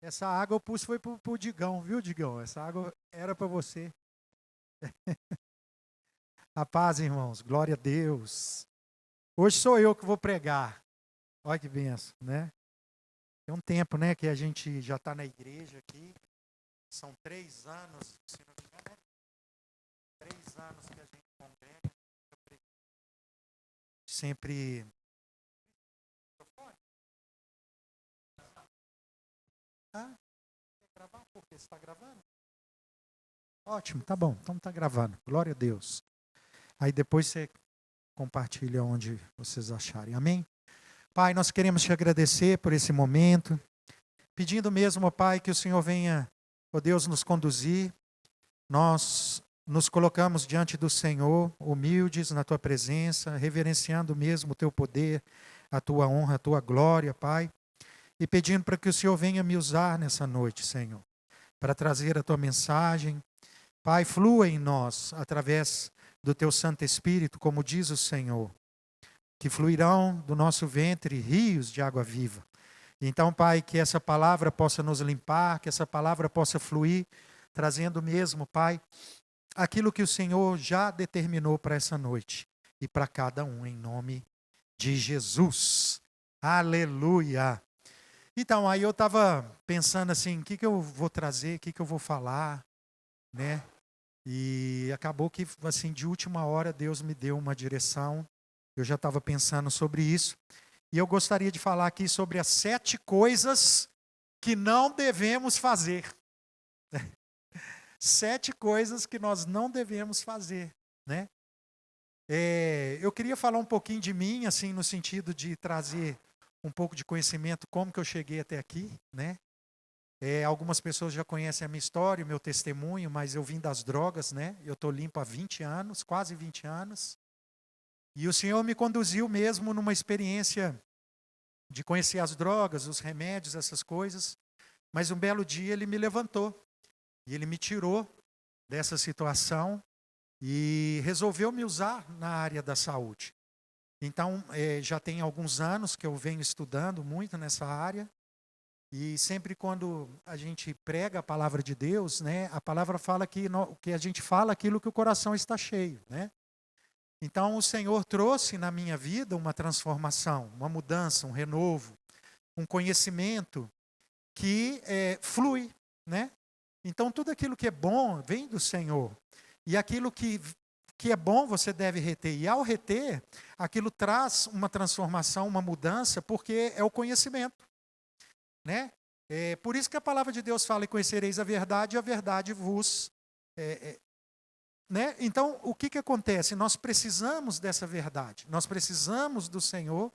Essa água eu pus foi pro Digão, viu, Digão? Essa água era para você. A paz, irmãos. Glória a Deus. Hoje sou eu que vou pregar. Olha que benção, né? Tem um tempo, né, que a gente já está na igreja aqui. São 3 anos, se não me engano, 3 anos que a gente congrega. Sempre. Ah, quer gravar? Por quê? Você está gravando? Ótimo, tá bom. Então tá gravando. Glória a Deus. Aí depois você compartilha onde vocês acharem. Amém? Pai, nós queremos te agradecer por esse momento, pedindo mesmo, ó Pai, que o Senhor venha, ó Deus, nos conduzir. Nós nos colocamos diante do Senhor, humildes na tua presença, reverenciando mesmo o teu poder, a tua honra, a tua glória, Pai, e pedindo para que o Senhor venha me usar nessa noite, Senhor, para trazer a tua mensagem. Pai, flua em nós através do teu Santo Espírito, como diz o Senhor, que fluirão do nosso ventre rios de água viva. Então, Pai, que essa palavra possa nos limpar, que essa palavra possa fluir, trazendo mesmo, Pai, aquilo que o Senhor já determinou para essa noite e para cada um, em nome de Jesus. Aleluia! Então, aí eu estava pensando assim, o que eu vou trazer, o que eu vou falar, né? E acabou que, assim, de última hora, Deus me deu uma direção. Eu já estava pensando sobre isso. E eu gostaria de falar aqui sobre as 7 coisas que não devemos fazer. 7 coisas que nós não devemos fazer, né? Eu queria falar um pouquinho de mim, assim, no sentido de trazer um pouco de conhecimento, como que eu cheguei até aqui, né? Algumas pessoas já conhecem a minha história, o meu testemunho, mas eu vim das drogas, né? Eu estou limpo há 20 anos, quase 20 anos. E o Senhor me conduziu mesmo numa experiência de conhecer as drogas, os remédios, essas coisas. Mas um belo dia Ele me levantou. E Ele me tirou dessa situação e resolveu me usar na área da saúde. Então, já tem alguns anos que eu venho estudando muito nessa área. E sempre quando a gente prega a palavra de Deus, né, a palavra fala que a gente fala aquilo que o coração está cheio, né? Então o Senhor trouxe na minha vida uma transformação, uma mudança, um renovo, um conhecimento que flui, né? Então tudo aquilo que é bom vem do Senhor. E aquilo que é bom você deve reter. E ao reter, aquilo traz uma transformação, uma mudança, porque é o conhecimento. Né? Por isso que a palavra de Deus fala: e conhecereis a verdade vos... né? Então, o que acontece? Nós precisamos dessa verdade. Nós precisamos do Senhor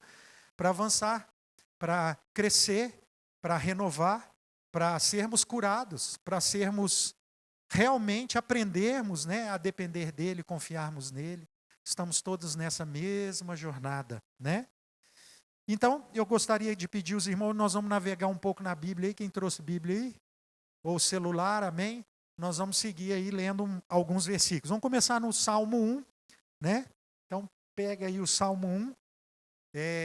para avançar, para crescer, para renovar, para sermos curados, para sermos realmente aprendermos, né, a depender dEle, confiarmos nele. Estamos todos nessa mesma jornada, né? Então, eu gostaria de pedir aos irmãos, nós vamos navegar um pouco na Bíblia aí, quem trouxe Bíblia aí? Ou celular, amém? Nós vamos seguir aí lendo alguns versículos. Vamos começar no Salmo 1, né? Então, pega aí o Salmo 1.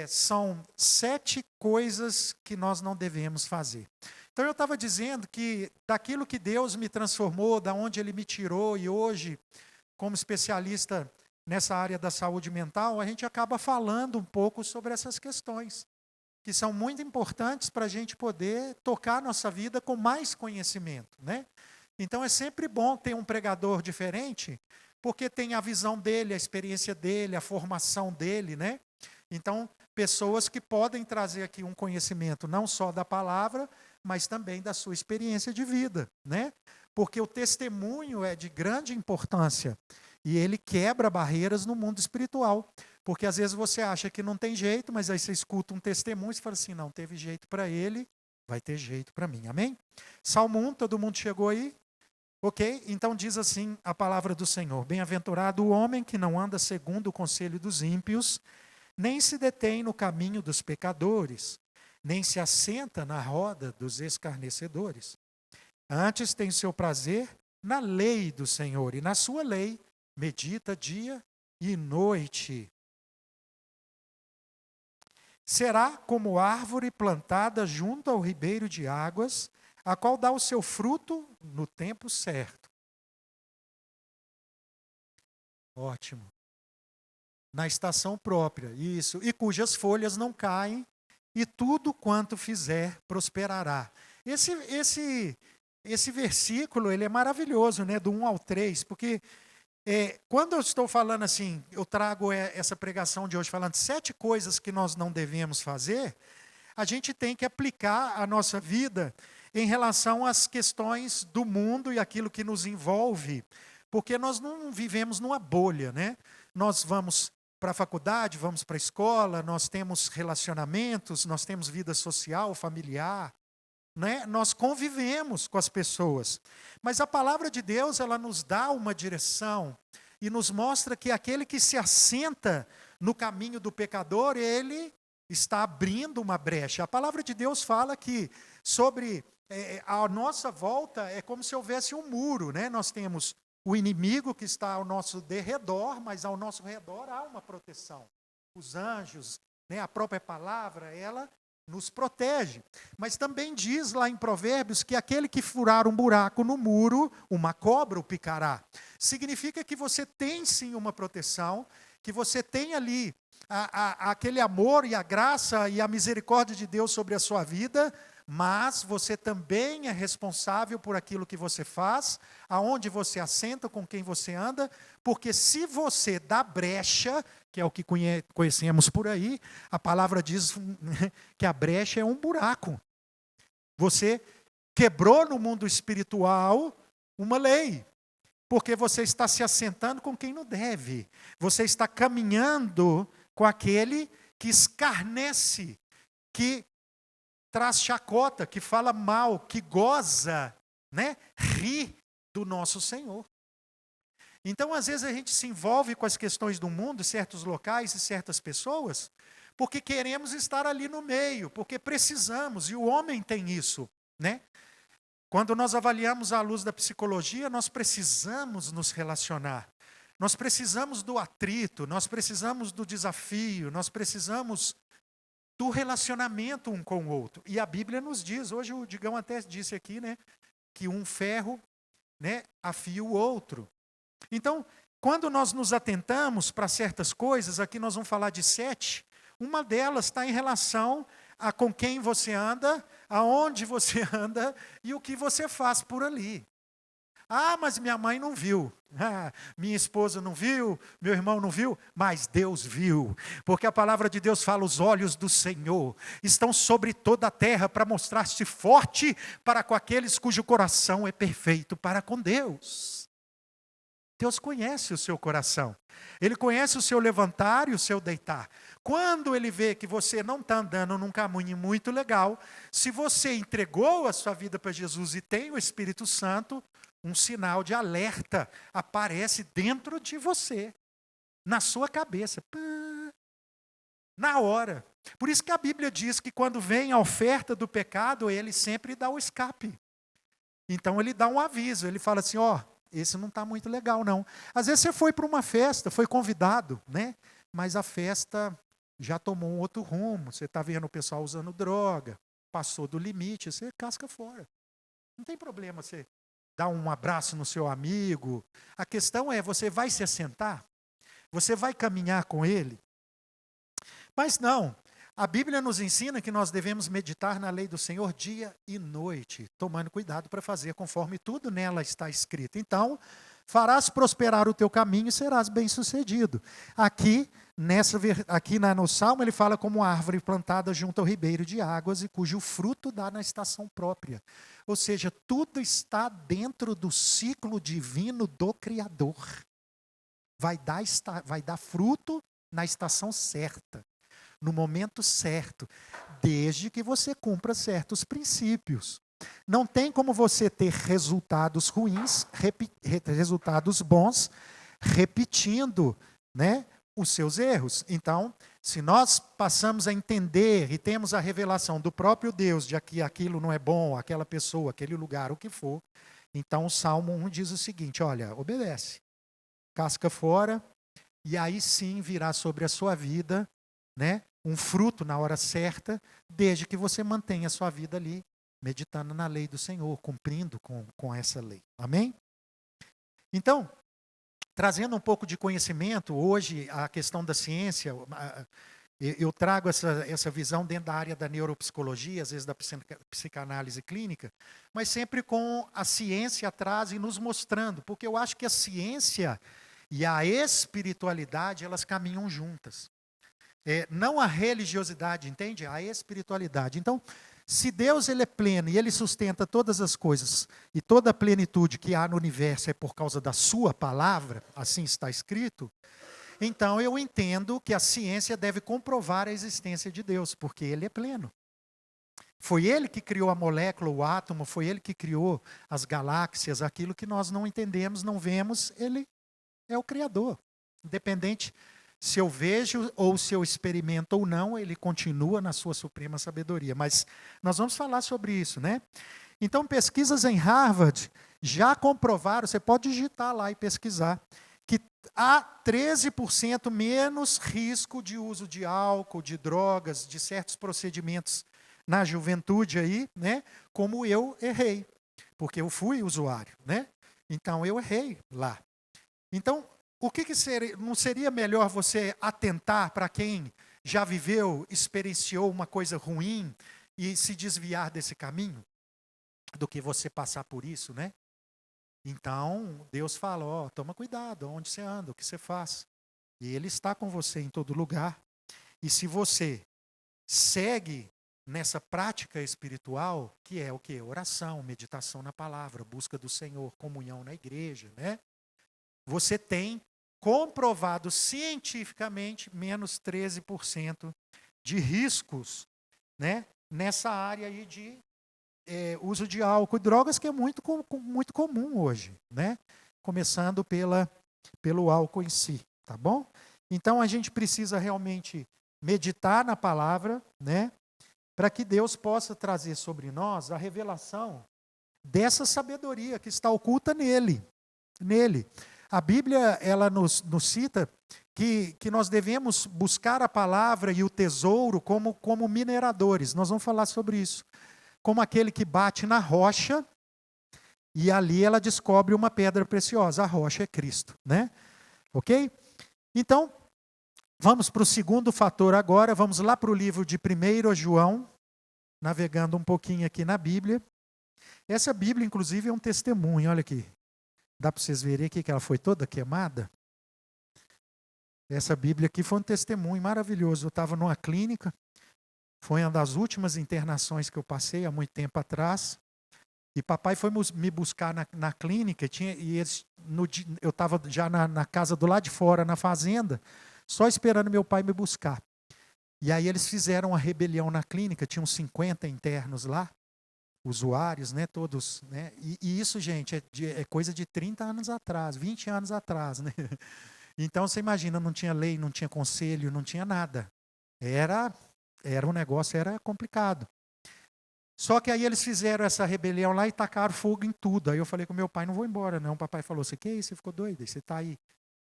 São 7 coisas que nós não devemos fazer. Então, eu estava dizendo que daquilo que Deus me transformou, da onde Ele me tirou, e hoje, como especialista nessa área da saúde mental, a gente acaba falando um pouco sobre essas questões, que são muito importantes para a gente poder tocar a nossa vida com mais conhecimento, né? Então é sempre bom ter um pregador diferente, porque tem a visão dele, a experiência dele, a formação dele, né? Então, pessoas que podem trazer aqui um conhecimento não só da palavra, mas também da sua experiência de vida, né? Porque o testemunho é de grande importância. E ele quebra barreiras no mundo espiritual. Porque às vezes você acha que não tem jeito, mas aí você escuta um testemunho e fala assim: não, teve jeito para ele, vai ter jeito para mim. Amém? Salmo 1, todo mundo chegou aí? Ok? Então diz assim a palavra do Senhor: bem-aventurado o homem que não anda segundo o conselho dos ímpios, nem se detém no caminho dos pecadores, nem se assenta na roda dos escarnecedores. Antes tem seu prazer na lei do Senhor, e na sua lei medita dia e noite. Será como árvore plantada junto ao ribeiro de águas, a qual dá o seu fruto no tempo certo. Ótimo. Na estação própria, isso. E cujas folhas não caem, e tudo quanto fizer prosperará. Esse versículo, ele é maravilhoso, né? Do 1 ao 3, porque quando eu estou falando assim, eu trago essa pregação de hoje falando 7 coisas que nós não devemos fazer, a gente tem que aplicar a nossa vida em relação às questões do mundo e aquilo que nos envolve, porque nós não vivemos numa bolha, né? Nós vamos para a faculdade, vamos para a escola, nós temos relacionamentos, nós temos vida social, familiar, né? Nós convivemos com as pessoas. Mas a palavra de Deus, ela nos dá uma direção e nos mostra que aquele que se assenta no caminho do pecador, ele está abrindo uma brecha. A palavra de Deus fala que sobre a nossa volta é como se houvesse um muro, né? Nós temos o inimigo que está ao nosso derredor, mas ao nosso redor há uma proteção. Os anjos, né, a própria palavra, ela nos protege. Mas também diz lá em Provérbios que aquele que furar um buraco no muro, uma cobra o picará. Significa que você tem sim uma proteção, que você tem ali aquele amor e a graça e a misericórdia de Deus sobre a sua vida, mas você também é responsável por aquilo que você faz, aonde você assenta, com quem você anda, porque se você dá brecha, que é o que conhecemos por aí, a palavra diz que a brecha é um buraco. Você quebrou no mundo espiritual uma lei, porque você está se assentando com quem não deve. Você está caminhando com aquele que escarnece, que traz chacota, que fala mal, que goza, né? Ri do nosso Senhor. Então, às vezes, a gente se envolve com as questões do mundo, certos locais e certas pessoas, porque queremos estar ali no meio, porque precisamos, e o homem tem isso, né? Quando nós avaliamos à luz da psicologia, nós precisamos nos relacionar. Nós precisamos do atrito, nós precisamos do desafio, nós precisamos do relacionamento um com o outro. E a Bíblia nos diz, hoje o Digão até disse aqui, né, que um ferro, né, afia o outro. Então, quando nós nos atentamos para certas coisas, aqui nós vamos falar de 7, uma delas está em relação a com quem você anda, aonde você anda e o que você faz por ali. Ah, mas minha mãe não viu. Ah, minha esposa não viu, meu irmão não viu, mas Deus viu. Porque a palavra de Deus fala, os olhos do Senhor estão sobre toda a terra para mostrar-se forte para com aqueles cujo coração é perfeito para com Deus. Deus conhece o seu coração. Ele conhece o seu levantar e o seu deitar. Quando Ele vê que você não está andando num caminho muito legal, se você entregou a sua vida para Jesus e tem o Espírito Santo, um sinal de alerta aparece dentro de você, na sua cabeça, na hora. Por isso que a Bíblia diz que quando vem a oferta do pecado, Ele sempre dá o escape. Então Ele dá um aviso, Ele fala assim, esse não está muito legal não. Às vezes você foi para uma festa, foi convidado, né? Mas a festa já tomou um outro rumo, você está vendo o pessoal usando droga, passou do limite, você casca fora. Não tem problema você dar um abraço no seu amigo. A questão é, você vai se assentar? Você vai caminhar com ele? Mas não, a Bíblia nos ensina que nós devemos meditar na lei do Senhor dia e noite, tomando cuidado para fazer conforme tudo nela está escrito. Então, farás prosperar o teu caminho e serás bem-sucedido. Aqui no Salmo, ele fala como uma árvore plantada junto ao ribeiro de águas e cujo fruto dá na estação própria. Ou seja, tudo está dentro do ciclo divino do Criador. Vai dar fruto na estação certa, no momento certo, desde que você cumpra certos princípios. Não tem como você ter resultados ruins, resultados bons, repetindo, né, os seus erros. Então, se nós passamos a entender e temos a revelação do próprio Deus de que aquilo não é bom, aquela pessoa, aquele lugar, o que for, então o Salmo 1 diz o seguinte, olha, obedece, casca fora, e aí sim virá sobre a sua vida, né, um fruto na hora certa, desde que você mantenha a sua vida ali meditando na lei do Senhor, cumprindo com essa lei. Amém? Então, trazendo um pouco de conhecimento, hoje a questão da ciência, eu trago essa visão dentro da área da neuropsicologia, às vezes da psicanálise clínica, mas sempre com a ciência atrás e nos mostrando, porque eu acho que a ciência e a espiritualidade, elas caminham juntas. Não a religiosidade, entende? A espiritualidade. Então, se Deus ele é pleno e ele sustenta todas as coisas, e toda a plenitude que há no universo é por causa da sua palavra, assim está escrito, então eu entendo que a ciência deve comprovar a existência de Deus, porque ele é pleno. Foi ele que criou a molécula, o átomo, foi ele que criou as galáxias, aquilo que nós não entendemos, não vemos, ele é o Criador. Independente se eu vejo ou se eu experimento ou não, ele continua na sua suprema sabedoria. Mas nós vamos falar sobre isso, né? Então, pesquisas em Harvard já comprovaram, você pode digitar lá e pesquisar, que há 13% menos risco de uso de álcool, de drogas, de certos procedimentos na juventude aí, né? Como eu errei, porque eu fui usuário, né? Então, eu errei lá. Então, o que seria, não seria melhor você atentar para quem já viveu, experienciou uma coisa ruim e se desviar desse caminho, do que você passar por isso, né? Então, Deus fala, toma cuidado, onde você anda, o que você faz. E Ele está com você em todo lugar. E se você segue nessa prática espiritual, que é o quê? Oração, meditação na palavra, busca do Senhor, comunhão na igreja, né? Você tem comprovado cientificamente menos 13% de riscos, né, nessa área aí de uso de álcool e drogas, que é muito comum hoje, né? Começando pelo álcool em si, tá bom? Então a gente precisa realmente meditar na palavra, né, para que Deus possa trazer sobre nós a revelação dessa sabedoria que está oculta nele. A Bíblia, ela nos cita que nós devemos buscar a palavra e o tesouro como mineradores. Nós vamos falar sobre isso. Como aquele que bate na rocha e ali ela descobre uma pedra preciosa. A rocha é Cristo, né? Ok? Então, vamos para o segundo fator agora. Vamos lá para o livro de 1 João, navegando um pouquinho aqui na Bíblia. Essa Bíblia, inclusive, é um testemunho. Olha aqui. Dá para vocês verem aqui que ela foi toda queimada? Essa Bíblia aqui foi um testemunho maravilhoso. Eu estava numa clínica, foi uma das últimas internações que eu passei há muito tempo atrás. E papai foi me buscar na clínica, eu estava já na casa do lado de fora, na fazenda, só esperando meu pai me buscar. E aí eles fizeram uma rebelião na clínica, tinham 50 internos lá, usuários, né, todos, né, e isso, gente, é coisa de 30 anos atrás, 20 anos atrás, né, então você imagina, não tinha lei, não tinha conselho, não tinha nada, era um negócio, era complicado, só que aí eles fizeram essa rebelião lá e tacaram fogo em tudo, aí eu falei com meu pai, não vou embora não, o papai falou, você que isso, você ficou doido, você está aí,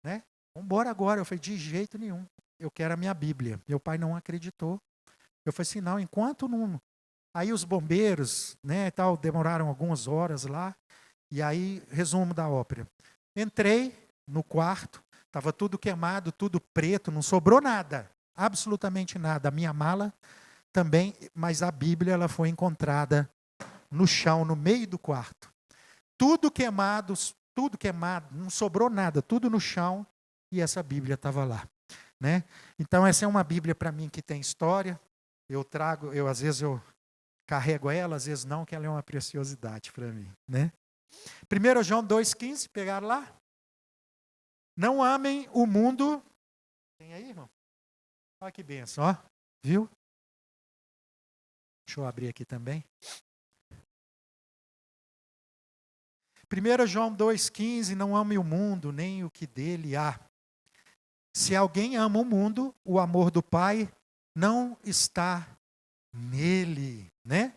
né, vamos embora agora, eu falei, de jeito nenhum, eu quero a minha Bíblia, meu pai não acreditou, eu falei assim, não, enquanto não. Aí os bombeiros, né, tal, demoraram algumas horas lá, e aí, resumo da ópera. Entrei no quarto, estava tudo queimado, tudo preto, não sobrou nada, absolutamente nada. A minha mala também, mas a Bíblia ela foi encontrada no chão, no meio do quarto. Tudo queimado, não sobrou nada, tudo no chão, e essa Bíblia estava lá. Né? Então essa é uma Bíblia para mim que tem história, às vezes eu carrego ela, às vezes não, que ela é uma preciosidade para mim, né? 1 João 2,15, pegaram lá? Não amem o mundo. Tem aí, irmão? Olha que benção, ó. Viu? Deixa eu abrir aqui também. 1 João 2,15, não amem o mundo, nem o que dele há. Se alguém ama o mundo, o amor do Pai não está nele, né?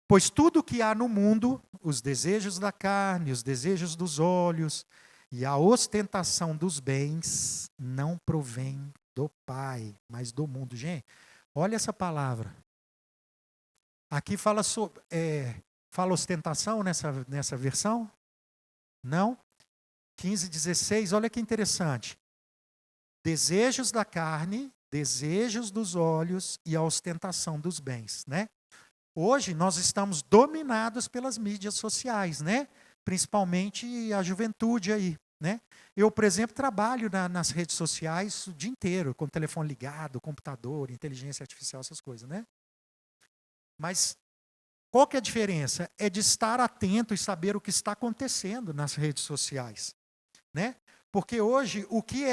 Pois tudo que há no mundo, os desejos da carne, os desejos dos olhos e a ostentação dos bens, não provém do Pai, mas do mundo. Gente, olha essa palavra. Aqui fala sobre, fala ostentação nessa versão? Não? 15:16, olha que interessante. Desejos da carne, desejos dos olhos e a ostentação dos bens, né? Hoje nós estamos dominados pelas mídias sociais, né? Principalmente a juventude aí, né? Eu, por exemplo, trabalho nas redes sociais o dia inteiro, com o telefone ligado, computador, inteligência artificial, essas coisas, né? Mas qual que é a diferença? É de estar atento e saber o que está acontecendo nas redes sociais, né? Porque hoje o que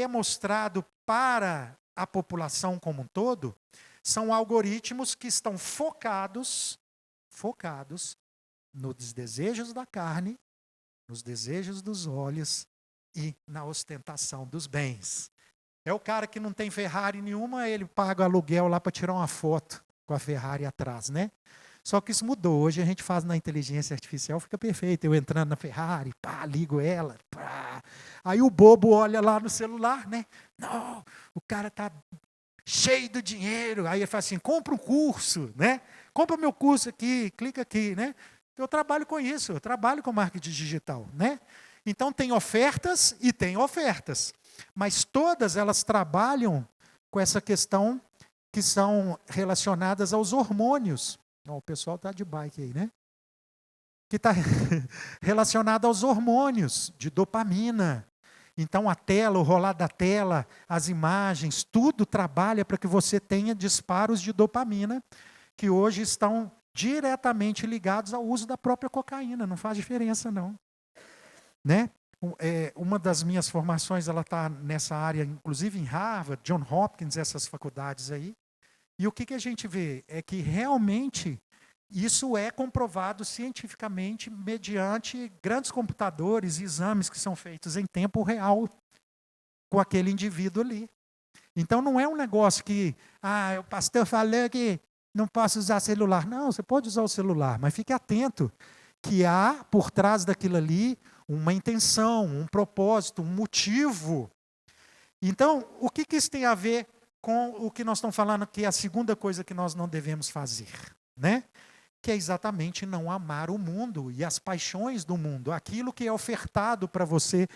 é mostrado para a população como um todo são algoritmos que estão focados nos desejos da carne, nos desejos dos olhos e na ostentação dos bens. É o cara que não tem Ferrari nenhuma, ele paga aluguel lá para tirar uma foto com a Ferrari atrás, né? Só que isso mudou. Hoje a gente faz na inteligência artificial, fica perfeito. Eu entrando na Ferrari, pá, ligo ela, pá. Aí o bobo olha lá no celular, né? Não, o cara tá cheio do dinheiro. Aí ele fala assim, compra um curso, né? Compra meu curso aqui, clica aqui, né? Eu trabalho com isso, eu trabalho com marketing digital, né? Então tem ofertas e tem ofertas. Mas todas elas trabalham com essa questão que são relacionadas aos hormônios. O pessoal está de bike aí, né? Que está relacionado aos hormônios de dopamina. Então a tela, o rolar da tela, as imagens, tudo trabalha para que você tenha disparos de dopamina, que hoje estão diretamente ligados ao uso da própria cocaína. Não faz diferença, não. Né? Uma das minhas formações, ela está nessa área, inclusive em Harvard, John Hopkins, essas faculdades aí. E o que a gente vê? É que realmente isso é comprovado cientificamente mediante grandes computadores e exames que são feitos em tempo real com aquele indivíduo ali. Então não é um negócio que, o pastor falou que não posso usar celular. Não, você pode usar o celular, mas fique atento que há por trás daquilo ali uma intenção, um propósito, um motivo. Então, o que isso tem a ver com o que nós estamos falando, que é a segunda coisa que nós não devemos fazer, né? Que é exatamente não amar o mundo e as paixões do mundo, aquilo que é ofertado para você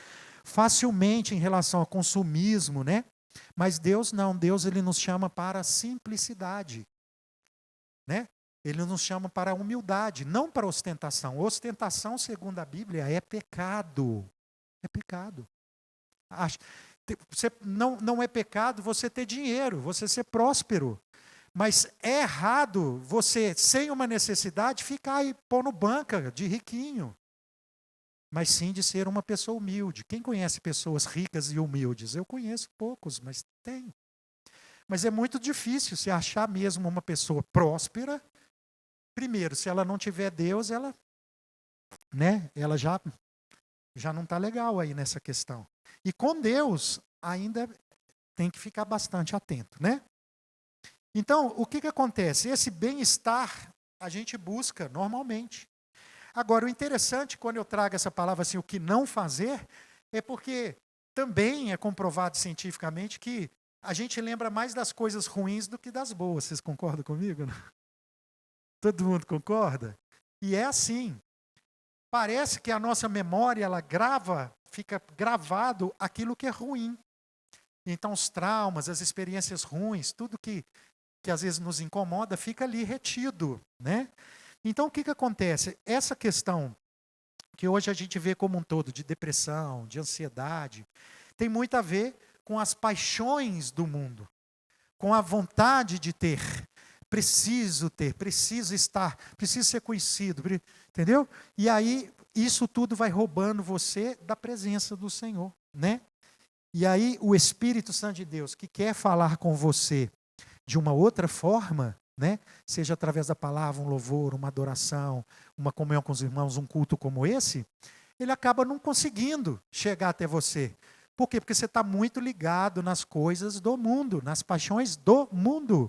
facilmente em relação ao consumismo, né? Mas Deus não, Deus ele nos chama para a simplicidade, né? Ele nos chama para a humildade, não para a ostentação. Ostentação, segundo a Bíblia, é pecado. É pecado. Não é pecado você ter dinheiro, você ser próspero. Mas é errado você, sem uma necessidade, ficar aí pondo banca de riquinho. Mas sim de ser uma pessoa humilde. Quem conhece pessoas ricas e humildes? Eu conheço poucos, mas tem. Mas é muito difícil se achar mesmo uma pessoa próspera. Primeiro, se ela não tiver Deus, ela já não está legal aí nessa questão. E com Deus, ainda tem que ficar bastante atento, né? Então, o que acontece? Esse bem-estar a gente busca normalmente. Agora, o interessante, quando eu trago essa palavra assim, o que não fazer, é porque também é comprovado cientificamente que a gente lembra mais das coisas ruins do que das boas. Vocês concordam comigo? Não? Todo mundo concorda? E é assim. Parece que a nossa memória, ela fica gravado aquilo que é ruim. Então, os traumas, as experiências ruins, tudo que às vezes nos incomoda, fica ali retido, né? Então, o que acontece? Essa questão que hoje a gente vê como um todo, de depressão, de ansiedade, tem muito a ver com as paixões do mundo, com a vontade de ter. Preciso ter, preciso estar, preciso ser conhecido, entendeu? E aí, isso tudo vai roubando você da presença do Senhor, né? E aí, o Espírito Santo de Deus, que quer falar com você de uma outra forma, né? Seja através da palavra, um louvor, uma adoração, uma comunhão com os irmãos, um culto como esse, ele acaba não conseguindo chegar até você. Por quê? Porque você está muito ligado nas coisas do mundo, nas paixões do mundo.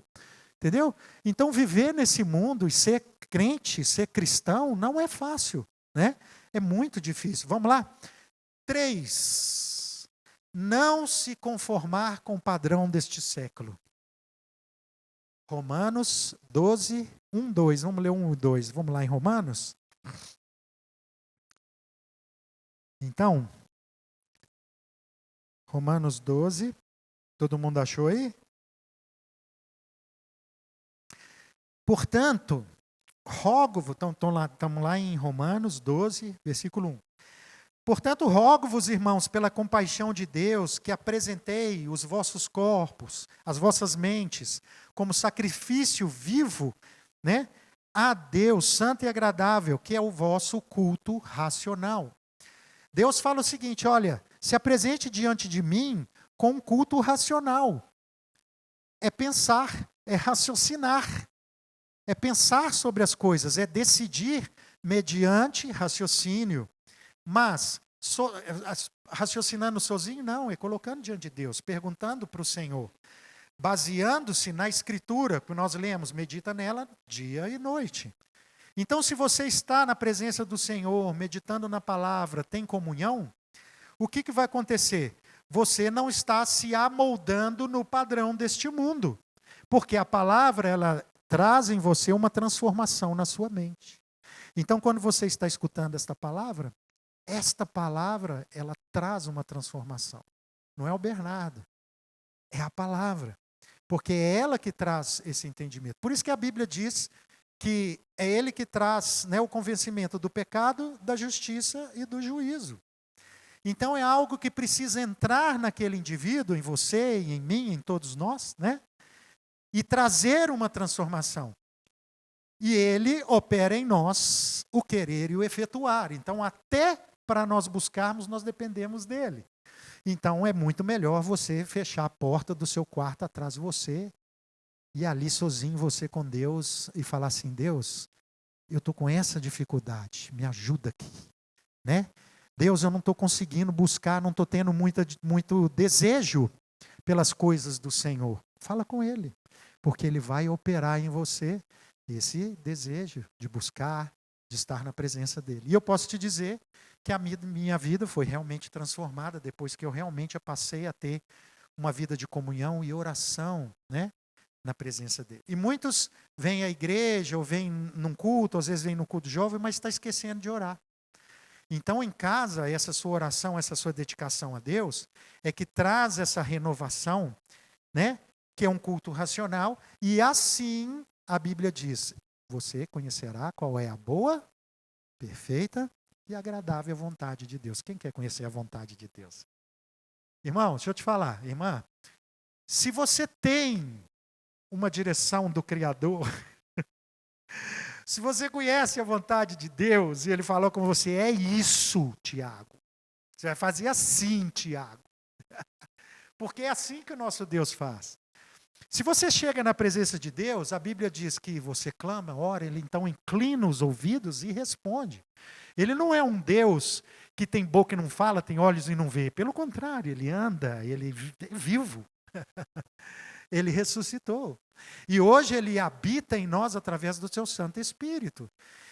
Entendeu? Então, viver nesse mundo e ser crente, ser cristão, não é fácil, né? É muito difícil. Vamos lá? 3. Não se conformar com o padrão deste século. Romanos 12, 1, 2, vamos ler 1 e 2. Vamos lá em Romanos? Então, Romanos 12, todo mundo achou aí? Portanto, rogo-vos, estamos lá em Romanos 12, versículo 1. Portanto, rogo-vos, irmãos, pela compaixão de Deus, que apresentei os vossos corpos, as vossas mentes, como sacrifício vivo, né, a Deus, santo e agradável, que é o vosso culto racional. Deus fala o seguinte, olha, se apresente diante de mim com um culto racional. É pensar, é raciocinar, é pensar sobre as coisas, é decidir mediante raciocínio. Mas, raciocinando sozinho, não, é colocando diante de Deus, perguntando para o Senhor, baseando-se na Escritura, que nós lemos, medita nela dia e noite. Então, se você está na presença do Senhor, meditando na palavra, tem comunhão, o que vai acontecer? Você não está se amoldando no padrão deste mundo, porque a palavra, ela traz em você uma transformação na sua mente. Então, quando você está escutando esta palavra, ela traz uma transformação. Não é o Bernardo, é a palavra. Porque é ela que traz esse entendimento. Por isso que a Bíblia diz que é ele que traz, né, o convencimento do pecado, da justiça e do juízo. Então é algo que precisa entrar naquele indivíduo, em você, em mim, em todos nós, né? E trazer uma transformação. E ele opera em nós o querer e o efetuar. Então até para nós buscarmos, nós dependemos dele. Então é muito melhor você fechar a porta do seu quarto atrás de você e ali sozinho você com Deus e falar assim, Deus, eu estou com essa dificuldade, me ajuda aqui, né? Deus, eu não estou conseguindo buscar, não estou tendo muito desejo pelas coisas do Senhor. Fala com Ele, porque Ele vai operar em você esse desejo de buscar, de estar na presença dEle. E eu posso te dizer que a minha vida foi realmente transformada depois que eu realmente passei a ter uma vida de comunhão e oração, né, na presença dEle. E muitos vêm à igreja ou vêm num culto, às vezes vêm no culto jovem, mas está esquecendo de orar. Então, em casa, essa sua oração, essa sua dedicação a Deus, é que traz essa renovação, né, que é um culto racional, e assim a Bíblia diz, você conhecerá qual é a boa, perfeita e agradável vontade de Deus. Quem quer conhecer a vontade de Deus? Irmão, deixa eu te falar, irmã, se você tem uma direção do Criador, se você conhece a vontade de Deus e Ele falou com você, é isso, Tiago. Você vai fazer assim, Tiago. Porque é assim que o nosso Deus faz. Se você chega na presença de Deus, a Bíblia diz que você clama, ora, Ele então inclina os ouvidos e responde. Ele não é um Deus que tem boca e não fala, tem olhos e não vê. Pelo contrário, Ele anda, Ele é vivo. Ele ressuscitou. E hoje Ele habita em nós através do seu Santo Espírito.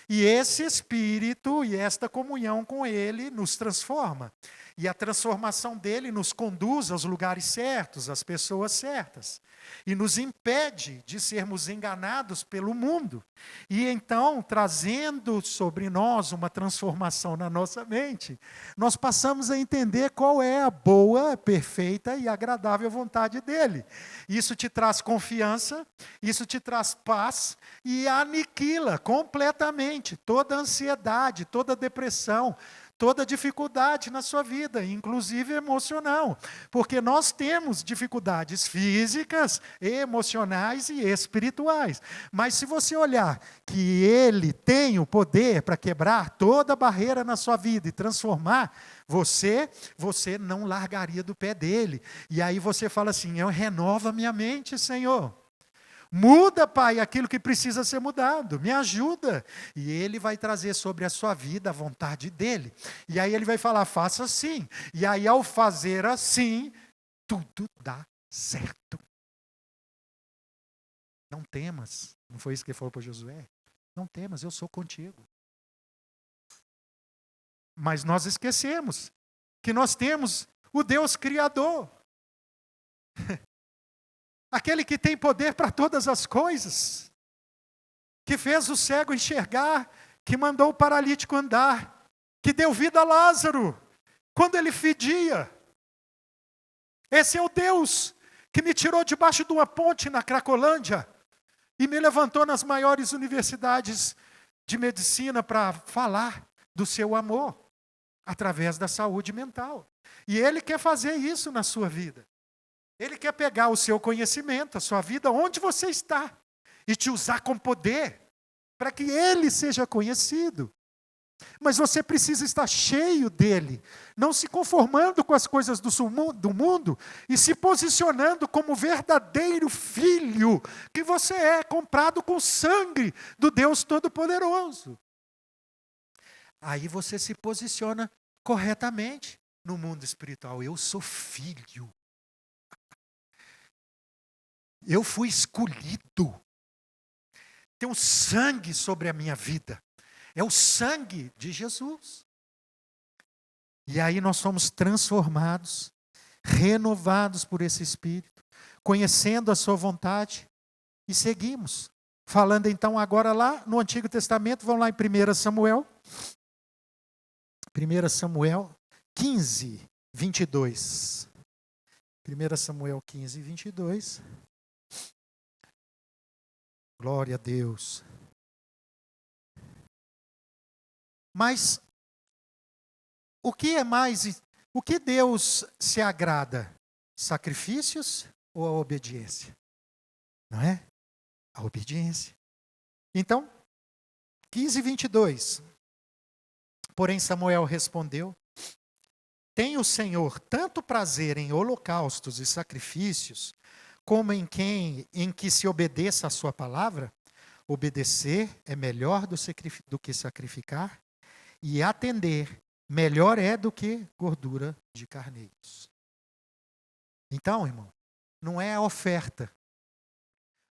E esse Espírito e esta comunhão com Ele nos transforma. E a transformação dele nos conduz aos lugares certos, às pessoas certas. E nos impede de sermos enganados pelo mundo. E então, trazendo sobre nós uma transformação na nossa mente, nós passamos a entender qual é a boa, perfeita e agradável vontade dele. Isso te traz confiança, isso te traz paz e aniquila completamente toda ansiedade, toda depressão, toda dificuldade na sua vida, inclusive emocional. Porque nós temos dificuldades físicas, emocionais e espirituais. Mas se você olhar que Ele tem o poder para quebrar toda barreira na sua vida e transformar você não largaria do pé dele. E aí você fala assim, eu renovo a minha mente, Senhor. Muda, Pai, aquilo que precisa ser mudado, me ajuda. E Ele vai trazer sobre a sua vida a vontade dEle. E aí Ele vai falar, faça assim. E aí ao fazer assim, tudo dá certo. Não temas, não foi isso que Ele falou para Josué? Não temas, eu sou contigo. Mas nós esquecemos que nós temos o Deus Criador. Aquele que tem poder para todas as coisas. que fez o cego enxergar, que mandou o paralítico andar, que deu vida a Lázaro, quando ele fedia. Esse é o Deus que me tirou debaixo de uma ponte na Cracolândia e me levantou nas maiores universidades de medicina para falar do seu amor, através da saúde mental. E Ele quer fazer isso na sua vida. Ele quer pegar o seu conhecimento, a sua vida, onde você está, e te usar com poder, para que Ele seja conhecido. Mas você precisa estar cheio dEle, não se conformando com as coisas do mundo, e se posicionando como verdadeiro filho, que você é, comprado com sangue do Deus Todo-Poderoso. Aí você se posiciona corretamente no mundo espiritual. Eu sou filho. Eu fui escolhido. Tem um sangue sobre a minha vida. É o sangue de Jesus. E aí nós somos transformados, renovados por esse Espírito, conhecendo a sua vontade e seguimos. Falando então agora lá no Antigo Testamento, vamos lá em 1 Samuel. 1 Samuel 15, 22. 1 Samuel 15, 22. Glória a Deus. Mas o que Deus se agrada? Sacrifícios ou a obediência? Não é? A obediência. Então, 15, 22. Porém Samuel respondeu: tem o Senhor tanto prazer em holocaustos e sacrifícios, como em que se obedeça a sua palavra? Obedecer é melhor do que sacrificar, e atender melhor é do que gordura de carneiros. Então, irmão, não é a oferta,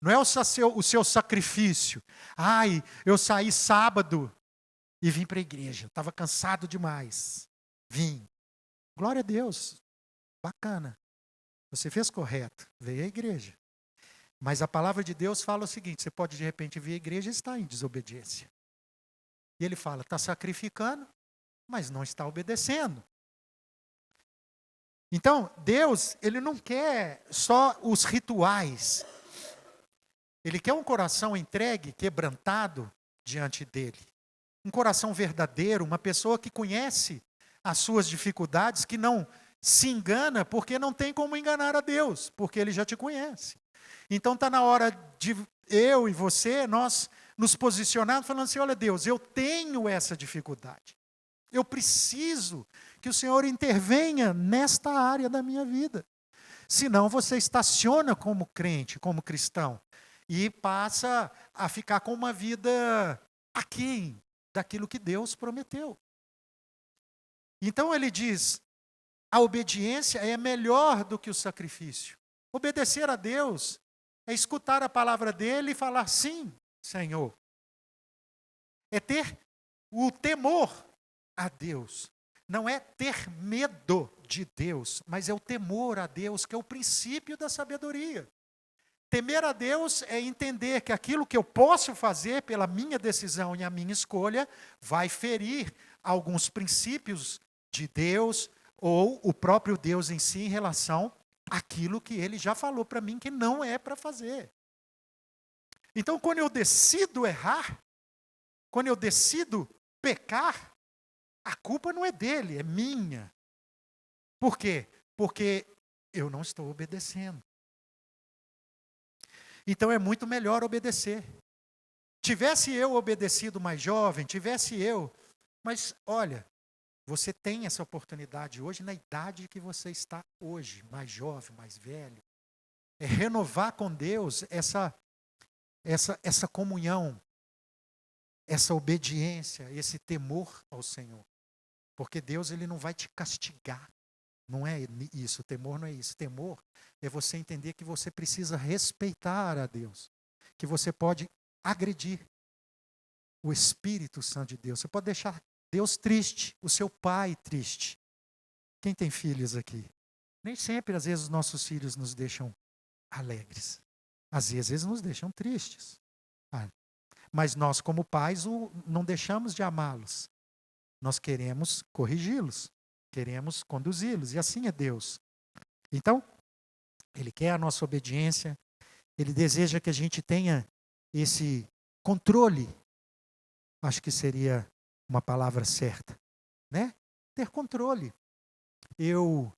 não é o seu sacrifício. Ai, eu saí sábado e vim para a igreja, estava cansado demais. Vim. Glória a Deus, bacana. Você fez correto, veio à igreja. Mas a palavra de Deus fala o seguinte: você pode de repente vir à igreja e estar em desobediência. E ele fala, está sacrificando, mas não está obedecendo. Então, Deus, Ele não quer só os rituais. Ele quer um coração entregue, quebrantado diante dEle. Um coração verdadeiro, uma pessoa que conhece as suas dificuldades, que não se engana, porque não tem como enganar a Deus, porque Ele já te conhece. Então está na hora de eu e você, nós nos posicionarmos falando assim: olha Deus, eu tenho essa dificuldade. Eu preciso que o Senhor intervenha nesta área da minha vida. Senão você estaciona como crente, como cristão, e passa a ficar com uma vida aquém daquilo que Deus prometeu. Então ele diz, a obediência é melhor do que o sacrifício. Obedecer a Deus é escutar a palavra dele e falar sim, Senhor. É ter o temor a Deus. Não é ter medo de Deus, mas é o temor a Deus, que é o princípio da sabedoria. Temer a Deus é entender que aquilo que eu posso fazer pela minha decisão e a minha escolha vai ferir alguns princípios de Deus ou o próprio Deus em si em relação àquilo que Ele já falou para mim que não é para fazer. Então, quando eu decido errar, quando eu decido pecar, a culpa não é dele, é minha. Por quê? Porque eu não estou obedecendo. Então é muito melhor obedecer. Tivesse eu obedecido mais jovem, mas olha, você tem essa oportunidade hoje na idade que você está hoje, mais jovem, mais velho. É renovar com Deus essa comunhão, essa obediência, esse temor ao Senhor. Porque Deus, Ele não vai te castigar. Não é isso, temor não é isso. Temor é você entender que você precisa respeitar a Deus. Que você pode agredir o Espírito Santo de Deus. Você pode deixar Deus triste, o seu pai triste. Quem tem filhos aqui? Nem sempre, às vezes, os nossos filhos nos deixam alegres. Às vezes, eles nos deixam tristes. Mas nós, como pais, não deixamos de amá-los. Nós queremos corrigi-los, queremos conduzi-los, e assim é Deus. Então, Ele quer a nossa obediência, Ele deseja que a gente tenha esse controle, acho que seria uma palavra certa, né? Ter controle. Eu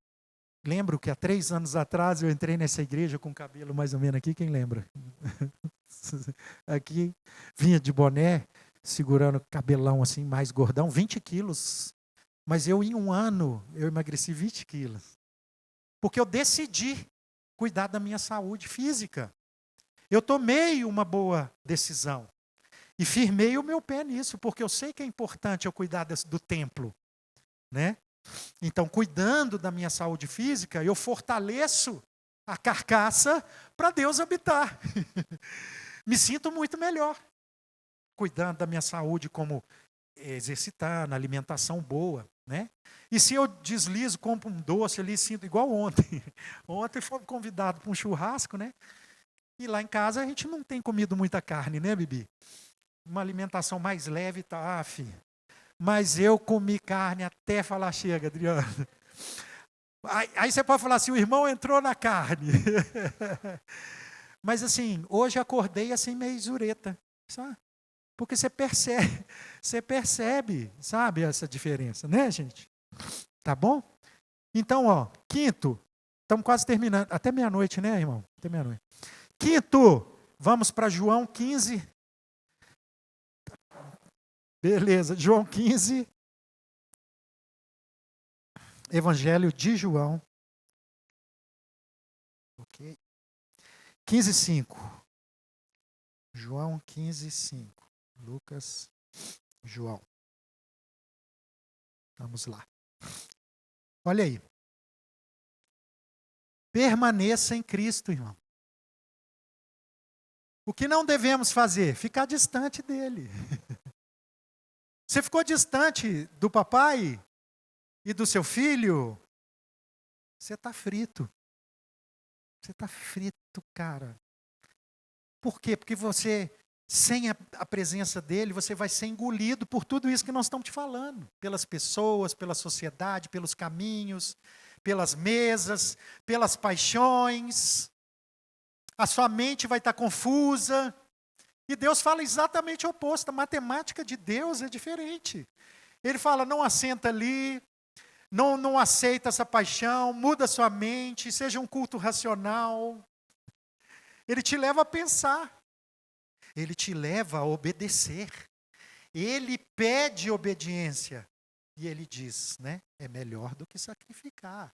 lembro que há 3 anos atrás eu entrei nessa igreja com o cabelo mais ou menos aqui, quem lembra? Aqui, vinha de boné, segurando cabelão assim, mais gordão, 20 quilos. Mas em 1 ano, eu emagreci 20 quilos. Porque eu decidi cuidar da minha saúde física. Eu tomei uma boa decisão. E firmei o meu pé nisso, porque eu sei que é importante eu cuidar do templo, né? Então, cuidando da minha saúde física, eu fortaleço a carcaça para Deus habitar. Me sinto muito melhor, cuidando da minha saúde, como exercitando, alimentação boa, né? E se eu deslizo, compro um doce ali, sinto igual ontem. Ontem fui convidado para um churrasco, né? E lá em casa a gente não tem comido muita carne, né, Bibi? Uma alimentação mais leve, tá, filho. Mas eu comi carne até falar, chega, Adriano. Aí você pode falar assim, o irmão entrou na carne. Mas assim, hoje acordei assim meio zureta, sabe? Porque você percebe, sabe, essa diferença, né, gente? Tá bom? Então, ó, quinto, estamos quase terminando, até meia-noite, né, irmão? Até meia-noite. Quinto, vamos para João 15. Beleza, João 15, Evangelho de João. Ok. 15:5. João 15:5. Lucas, João. Vamos lá. Olha aí. Permaneça em Cristo, irmão. O que não devemos fazer? Ficar distante dele. Você ficou distante do papai e do seu filho? Você está frito. Você está frito, cara. Por quê? Porque você, sem a presença dele, você vai ser engolido por tudo isso que nós estamos te falando. Pelas pessoas, pela sociedade, pelos caminhos, pelas mesas, pelas paixões. A sua mente vai estar confusa. E Deus fala exatamente o oposto. A matemática de Deus é diferente. Ele fala, não assenta ali, não aceita essa paixão, muda sua mente, seja um culto racional. Ele te leva a pensar. Ele te leva a obedecer. Ele pede obediência. E ele diz, né? É melhor do que sacrificar.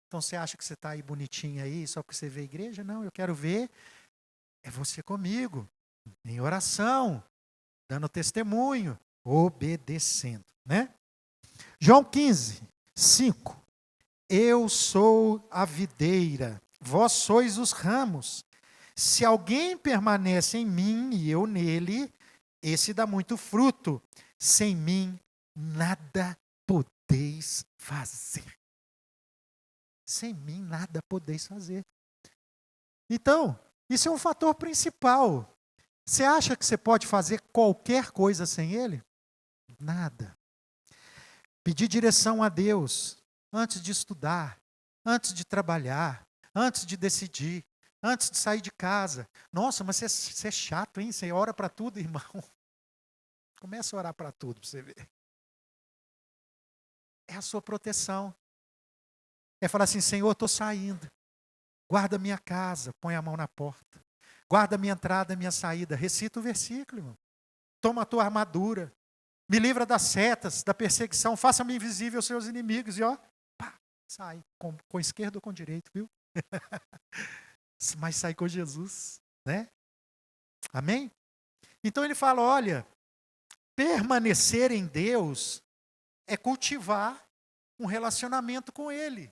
Então você acha que você está aí bonitinho aí, só porque você vê a igreja? Não, eu quero ver você comigo. Em oração, dando testemunho, obedecendo, né? João 15:5. Eu sou a videira, vós sois os ramos. Se alguém permanece em mim e eu nele, esse dá muito fruto. Sem mim, nada podeis fazer. Sem mim, nada podeis fazer. Então, isso é um fator principal. Você acha que você pode fazer qualquer coisa sem ele? Nada. Pedir direção a Deus antes de estudar, antes de trabalhar, antes de decidir, antes de sair de casa. Nossa, mas você é chato, hein? Você ora para tudo, irmão. Começa a orar para tudo, para você ver. É a sua proteção. É falar assim, Senhor, estou saindo. Guarda minha casa, põe a mão na porta. Guarda minha entrada, minha saída. Recita o versículo, irmão. Toma a tua armadura. Me livra das setas, da perseguição. Faça-me invisível aos seus inimigos. E ó, pá, sai. Com esquerda ou com direito, viu? Mas sai com Jesus, né? Amém? Então ele fala, olha, permanecer em Deus é cultivar um relacionamento com Ele.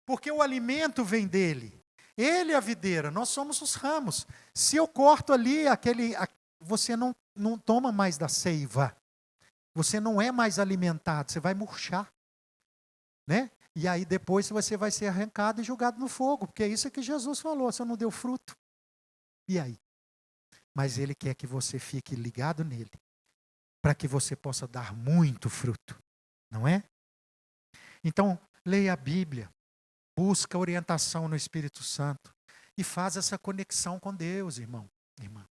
Porque o alimento vem dele. Ele é a videira, nós somos os ramos. Se eu corto ali, você não toma mais da seiva. Você não é mais alimentado, você vai murchar. Né? E aí depois você vai ser arrancado e jogado no fogo. Porque é isso que Jesus falou, você não deu fruto. E aí? mas Ele quer que você fique ligado nele, para que você possa dar muito fruto, não é? Então, leia a Bíblia, busca orientação no Espírito Santo e faz essa conexão com Deus, irmão, irmã.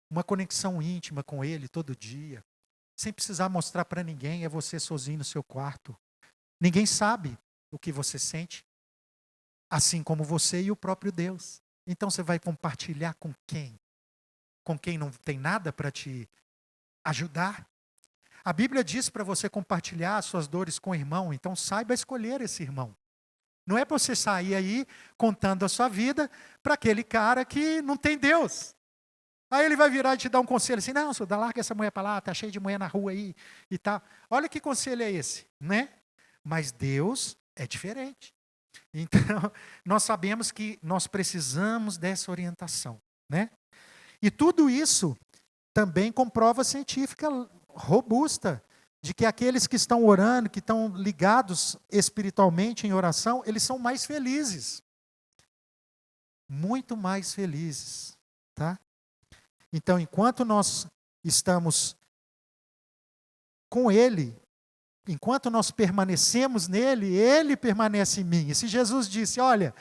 Uma conexão íntima com Ele todo dia, sem precisar mostrar para ninguém, é você sozinho no seu quarto. Ninguém sabe o que você sente, assim como você e o próprio Deus. Então você vai compartilhar com quem? Com quem não tem nada para te ajudar? A Bíblia diz para você compartilhar as suas dores com o irmão, então saiba escolher esse irmão. Não é para você sair aí contando a sua vida para aquele cara que não tem Deus. Aí ele vai virar e te dar um conselho assim, não, senhor, larga essa mulher para lá, está cheio de mulher na rua aí e tal. Olha que conselho é esse, né? Mas Deus é diferente. Então, nós sabemos que nós precisamos dessa orientação, né? E tudo isso também com prova científica robusta, de que aqueles que estão orando, que estão ligados espiritualmente em oração, eles são mais felizes. Muito mais felizes, tá? Então, enquanto nós estamos com Ele, enquanto nós permanecemos nele, Ele permanece em mim. E se Jesus disse, olha,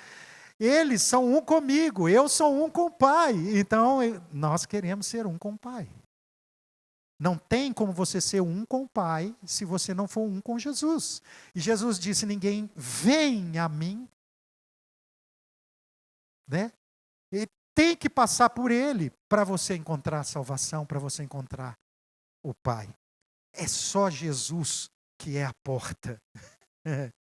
eles são um comigo, eu sou um com o Pai. Então, nós queremos ser um com o Pai. Não tem como você ser um com o Pai se você não for um com Jesus. E Jesus disse, ninguém vem a mim, né? E tem que passar por Ele para você encontrar a salvação, para você encontrar o Pai. É só Jesus que é a porta. É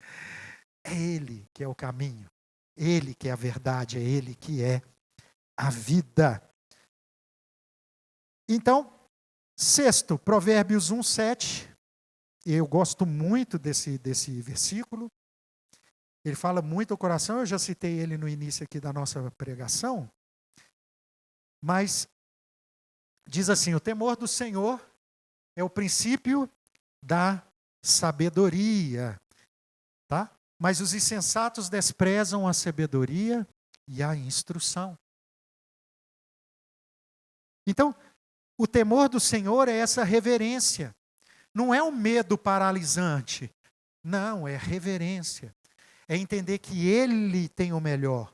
Ele que é o caminho. Ele que é a verdade, é Ele que é a vida. Então, sexto, Provérbios 1:7. Eu gosto muito desse versículo. Ele fala muito ao coração, eu já citei ele no início aqui da nossa pregação. Mas diz assim, o temor do Senhor é o princípio da sabedoria, tá? Mas os insensatos desprezam a sabedoria e a instrução. Então, o temor do Senhor é essa reverência. Não é um medo paralisante. Não, é reverência. É entender que Ele tem o melhor.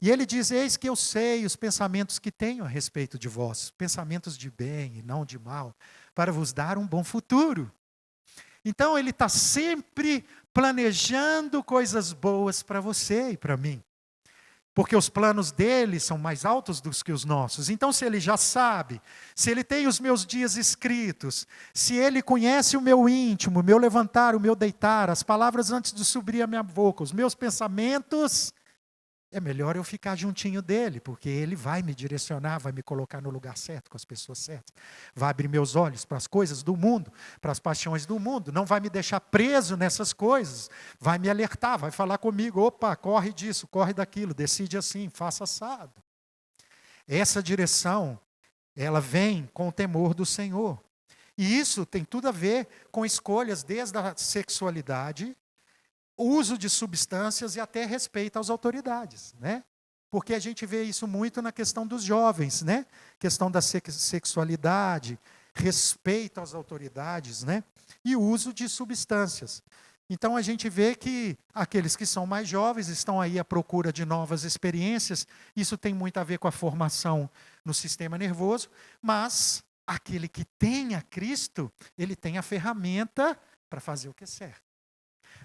E Ele diz, eis que eu sei os pensamentos que tenho a respeito de vós, pensamentos de bem e não de mal, para vos dar um bom futuro. Então Ele está sempre planejando coisas boas para você e para mim. Porque os planos dele são mais altos do que os nossos. Então, se ele já sabe, se ele tem os meus dias escritos, se ele conhece o meu íntimo, o meu levantar, o meu deitar, as palavras antes de subir a minha boca, os meus pensamentos, é melhor eu ficar juntinho dele, porque ele vai me direcionar, vai me colocar no lugar certo, com as pessoas certas. Vai abrir meus olhos para as coisas do mundo, para as paixões do mundo. Não vai me deixar preso nessas coisas. Vai me alertar, vai falar comigo, opa, corre disso, corre daquilo, decide assim, faça assado. Essa direção, ela vem com o temor do Senhor. E isso tem tudo a ver com escolhas desde a sexualidade, uso de substâncias e até respeito às autoridades, né? Porque a gente vê isso muito na questão dos jovens, né? Questão da sexualidade, respeito às autoridades, né? E uso de substâncias. Então a gente vê que aqueles que são mais jovens estão aí à procura de novas experiências. Isso tem muito a ver com a formação no sistema nervoso, mas aquele que tem a Cristo, ele tem a ferramenta para fazer o que é certo.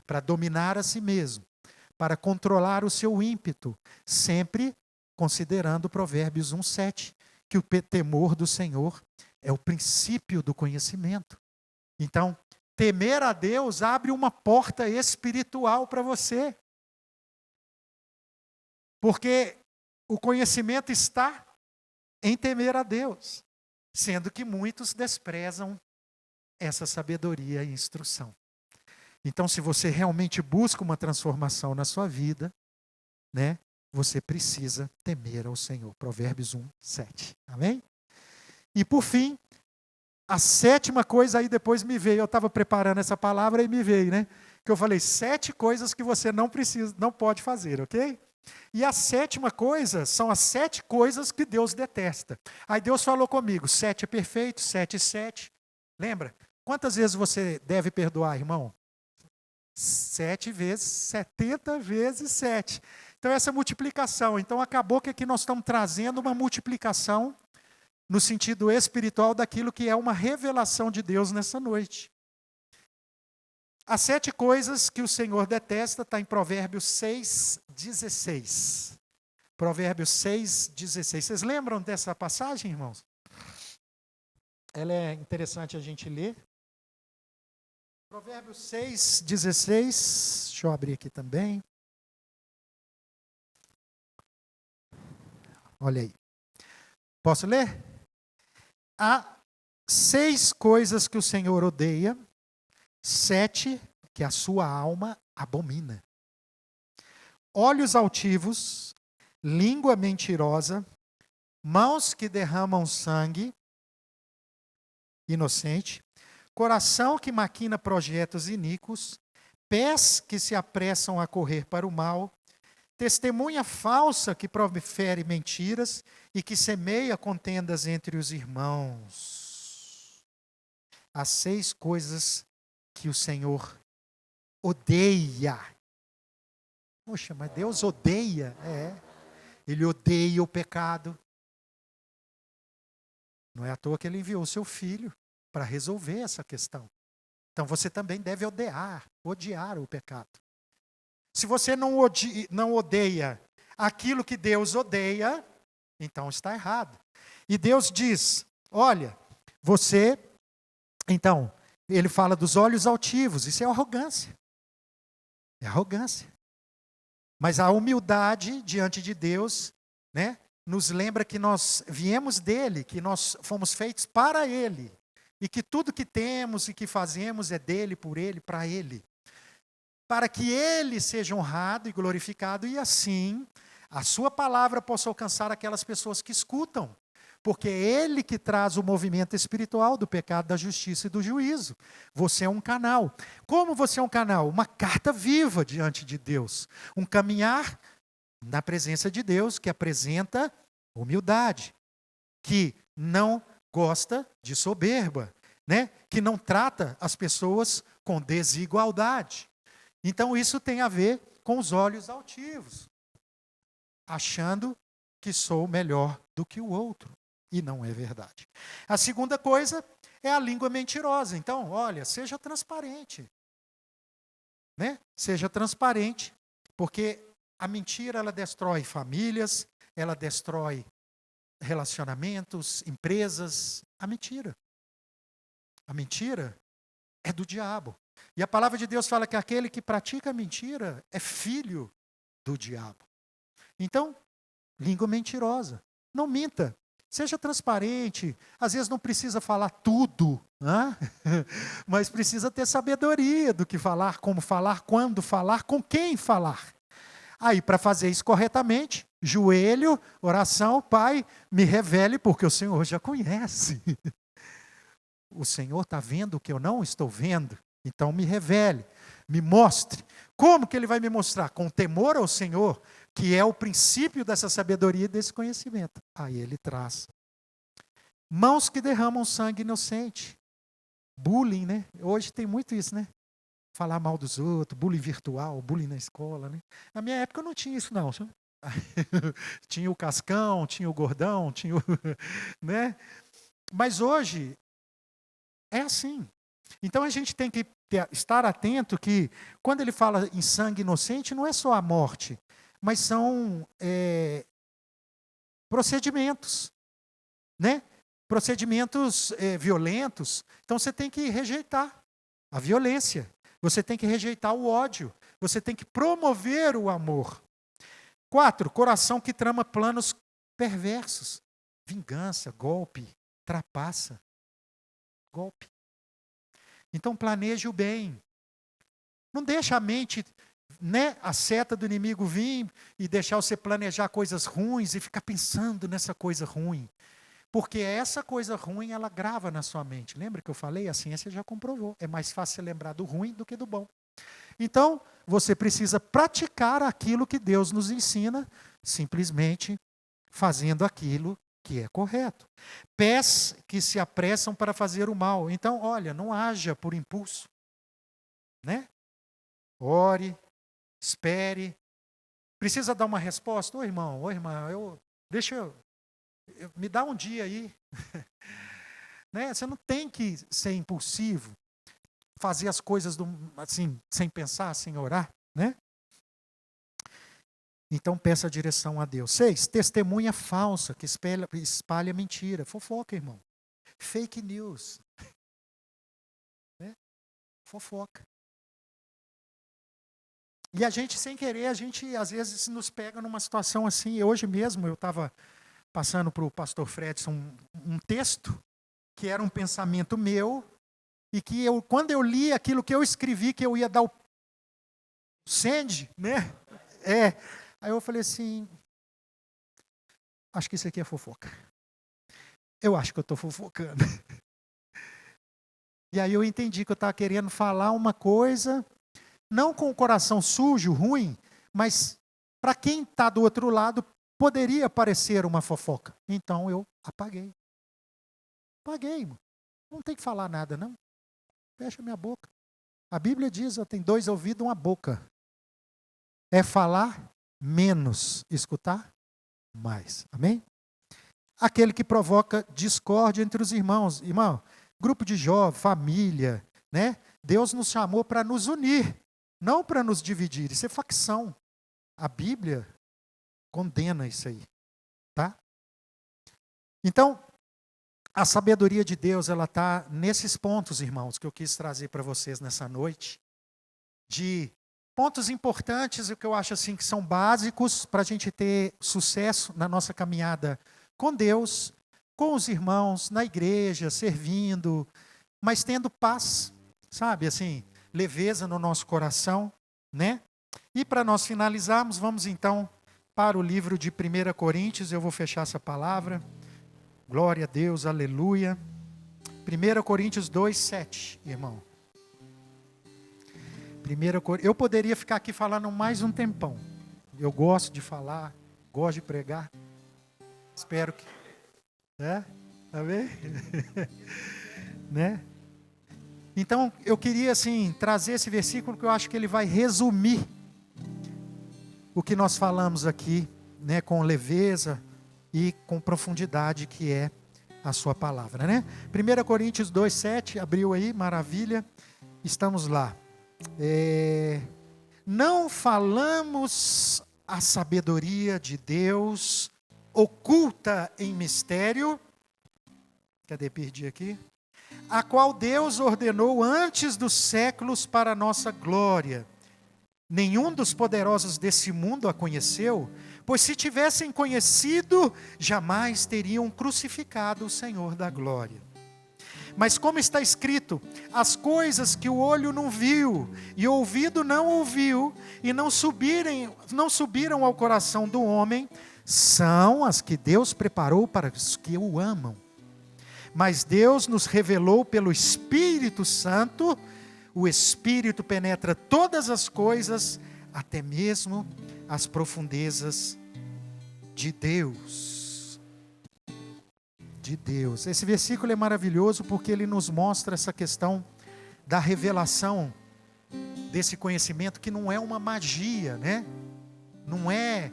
Para dominar a si mesmo, para controlar o seu ímpeto, sempre considerando Provérbios 1:7, que o temor do Senhor é o princípio do conhecimento. Então, temer a Deus abre uma porta espiritual para você. Porque o conhecimento está em temer a Deus, sendo que muitos desprezam essa sabedoria e instrução. Então, se você realmente busca uma transformação na sua vida, né, você precisa temer ao Senhor. Provérbios 1:7. Amém? E por fim, a sétima coisa aí depois me veio. Eu estava preparando essa palavra e me veio, né? Que eu falei 7 coisas que você não precisa, não pode fazer, ok? E a sétima coisa são as 7 coisas que Deus detesta. Aí Deus falou comigo, 7 é perfeito, 7 e 7. Lembra? Quantas vezes você deve perdoar, irmão? 7 vezes, 70 vezes 7. Então essa multiplicação. Então acabou que aqui nós estamos trazendo uma multiplicação no sentido espiritual daquilo que é uma revelação de Deus nessa noite. As 7 coisas que o Senhor detesta está em Provérbios 6:16. Provérbios 6:16. Vocês lembram dessa passagem, irmãos? Ela é interessante a gente ler. Provérbios 6:16. Deixa eu abrir aqui também. Olha aí. Posso ler? Há 6 coisas que o Senhor odeia, 7 que a sua alma abomina: olhos altivos, língua mentirosa, mãos que derramam sangue inocente, coração que maquina projetos iníquos, pés que se apressam a correr para o mal, testemunha falsa que profere mentiras e que semeia contendas entre os irmãos. As 6 coisas que o Senhor odeia. Poxa, mas Deus odeia? Ele odeia o pecado. Não é à toa que Ele enviou o seu Filho para resolver essa questão. Então você também deve odiar o pecado. Se você não odeia aquilo que Deus odeia, então está errado. E Deus diz, olha, então, Ele fala dos olhos altivos, isso é arrogância. É arrogância. Mas a humildade diante de Deus, né, nos lembra que nós viemos dele, que nós fomos feitos para Ele. E que tudo que temos e que fazemos é dele, por Ele, para Ele. Para que Ele seja honrado e glorificado e assim a sua palavra possa alcançar aquelas pessoas que escutam. Porque é Ele que traz o movimento espiritual do pecado, da justiça e do juízo. Você é um canal. Como você é um canal? Uma carta viva diante de Deus. Um caminhar na presença de Deus que apresenta humildade. Que não gosta de soberba. Né? Que não trata as pessoas com desigualdade. Então isso tem a ver com os olhos altivos. Achando que sou melhor do que o outro. E não é verdade. A segunda coisa é a língua mentirosa. Então, olha, seja transparente. Né? Seja transparente, porque a mentira ela destrói famílias, ela destrói relacionamentos, empresas. A mentira é do diabo. E a palavra de Deus fala que aquele que pratica a mentira é filho do diabo. Então, língua mentirosa. Não minta. Seja transparente. Às vezes não precisa falar tudo, né? Mas precisa ter sabedoria do que falar, como falar, quando falar, com quem falar. Aí, para fazer isso corretamente, joelho, oração, Pai, me revele, porque o Senhor já conhece. O Senhor está vendo o que eu não estou vendo. Então me revele, me mostre. Como que Ele vai me mostrar? Com temor ao Senhor, que é o princípio dessa sabedoria e desse conhecimento. Aí Ele traz. Mãos que derramam sangue inocente. Bullying, né? Hoje tem muito isso, né? Falar mal dos outros, bullying virtual, bullying na escola, né? Na minha época não tinha isso não. Tinha o cascão, tinha o gordão, tinha o... né? Mas hoje é assim. Então a gente tem que estar atento que quando ele fala em sangue inocente, não é só a morte, mas são procedimentos, né? Procedimentos violentos. Então você tem que rejeitar a violência, você tem que rejeitar o ódio, você tem que promover o amor. 4, coração que trama planos perversos, vingança, golpe, trapaça, golpe. Então planeje o bem. Não deixa a mente, né, a seta do inimigo vir e deixar você planejar coisas ruins e ficar pensando nessa coisa ruim. Porque essa coisa ruim, ela grava na sua mente. Lembra que eu falei? A ciência já comprovou. É mais fácil você lembrar do ruim do que do bom. Então, você precisa praticar aquilo que Deus nos ensina, simplesmente fazendo aquilo que é correto. Pés que se apressam para fazer o mal. Então, olha, não haja por impulso, né? Ore, espere. Precisa dar uma resposta? Ô irmão, me dá um dia aí. Né? Você não tem que ser impulsivo, fazer as coisas assim, sem pensar, sem orar, né? Então peça a direção a Deus. 6, testemunha falsa, que espalha mentira. Fofoca, irmão. Fake news. Né? Fofoca. E a gente, sem querer, às vezes nos pega numa situação assim. Hoje mesmo eu estava passando para o pastor Fredson um texto, que era um pensamento meu, e que quando eu li aquilo que eu escrevi, que eu ia dar o send, né? Aí eu falei assim, acho que isso aqui é fofoca. Eu acho que eu estou fofocando. E aí eu entendi que eu estava querendo falar uma coisa, não com o coração sujo, ruim, mas para quem está do outro lado, poderia parecer uma fofoca. Então eu apaguei. Apaguei, irmão. Não tem que falar nada, não. Fecha minha boca. A Bíblia diz, tem 2 ouvidos, 1 boca. É falar menos, escutar mais. Amém? Aquele que provoca discórdia entre os irmãos. Irmão, grupo de jovens, família, né? Deus nos chamou para nos unir, não para nos dividir. Isso é facção. A Bíblia condena isso aí, tá? Então, a sabedoria de Deus, ela está nesses pontos, irmãos, que eu quis trazer para vocês nessa noite, de pontos importantes, o que eu acho assim que são básicos para a gente ter sucesso na nossa caminhada com Deus, com os irmãos, na igreja, servindo, mas tendo paz, sabe, assim, leveza no nosso coração, né? E para nós finalizarmos, vamos então para o livro de 1 Coríntios, eu vou fechar essa palavra. Glória a Deus, aleluia. 1 Coríntios 2, 7, irmão. Eu poderia ficar aqui falando mais um tempão. Eu gosto de falar, gosto de pregar. Espero que... Amém? Né? Então, eu queria assim, trazer esse versículo que eu acho que ele vai resumir o que nós falamos aqui, né, com leveza e com profundidade, que é a sua palavra, né? 1 Coríntios 2, 7, abriu aí, maravilha. Estamos lá. Não falamos a sabedoria de Deus oculta em mistério, cadê, perdi aqui, a qual Deus ordenou antes dos séculos para a nossa glória. Nenhum dos poderosos desse mundo a conheceu, pois se tivessem conhecido, jamais teriam crucificado o Senhor da glória. Mas como está escrito, as coisas que o olho não viu, e o ouvido não ouviu, e não subiram ao coração do homem, são as que Deus preparou para os que o amam. Mas Deus nos revelou pelo Espírito Santo. O Espírito penetra todas as coisas, até mesmo as profundezas de Deus. De Deus. Esse versículo é maravilhoso porque ele nos mostra essa questão da revelação desse conhecimento, que não é uma magia, né? Não é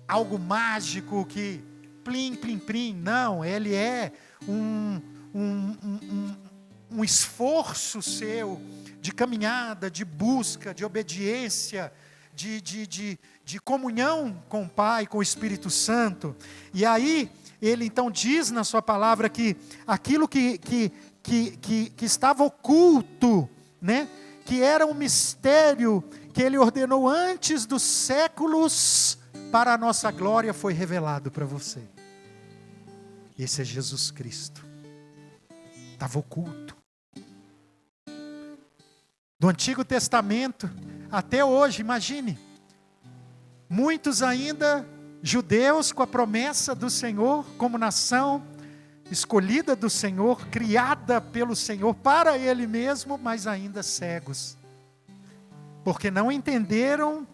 algo mágico que plim, plim, plim. Não, ele é um esforço seu de caminhada, de busca, de obediência, de comunhão com o Pai, com o Espírito Santo. E aí, ele então diz na sua palavra que aquilo que estava oculto, né, que era um mistério que ele ordenou antes dos séculos para a nossa glória, foi revelado para você. Esse é Jesus Cristo. Estava oculto. Do Antigo Testamento até hoje, imagine, muitos ainda judeus com a promessa do Senhor, como nação escolhida do Senhor, criada pelo Senhor para Ele mesmo, mas ainda cegos. porque não entenderam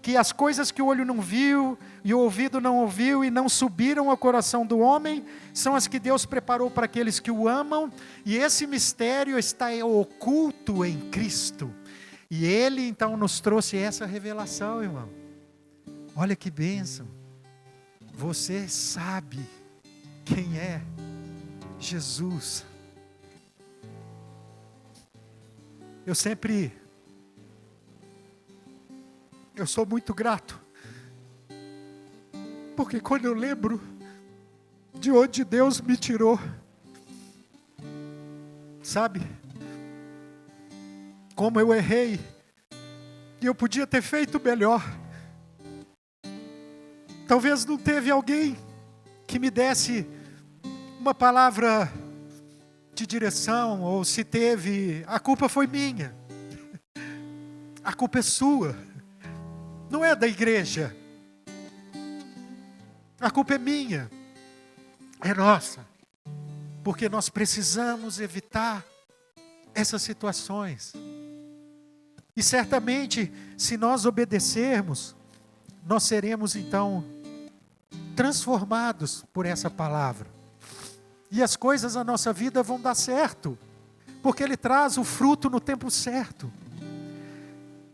que as coisas que o olho não viu, e o ouvido não ouviu, e não subiram ao coração do homem, são as que Deus preparou para aqueles que o amam, e esse mistério está oculto em Cristo. E Ele então nos trouxe essa revelação, irmão. Olha que bênção. Você sabe quem é Jesus. Eu sou muito grato, porque quando eu lembro de onde Deus me tirou, sabe, como eu errei, e eu podia ter feito melhor. Talvez não teve alguém que me desse uma palavra de direção, ou se teve, a culpa foi minha. A culpa é sua, não é da igreja. A culpa é minha, é nossa, porque nós precisamos evitar essas situações. E certamente, se nós obedecermos, nós seremos então transformados por essa palavra. E as coisas na nossa vida vão dar certo, porque Ele traz o fruto no tempo certo.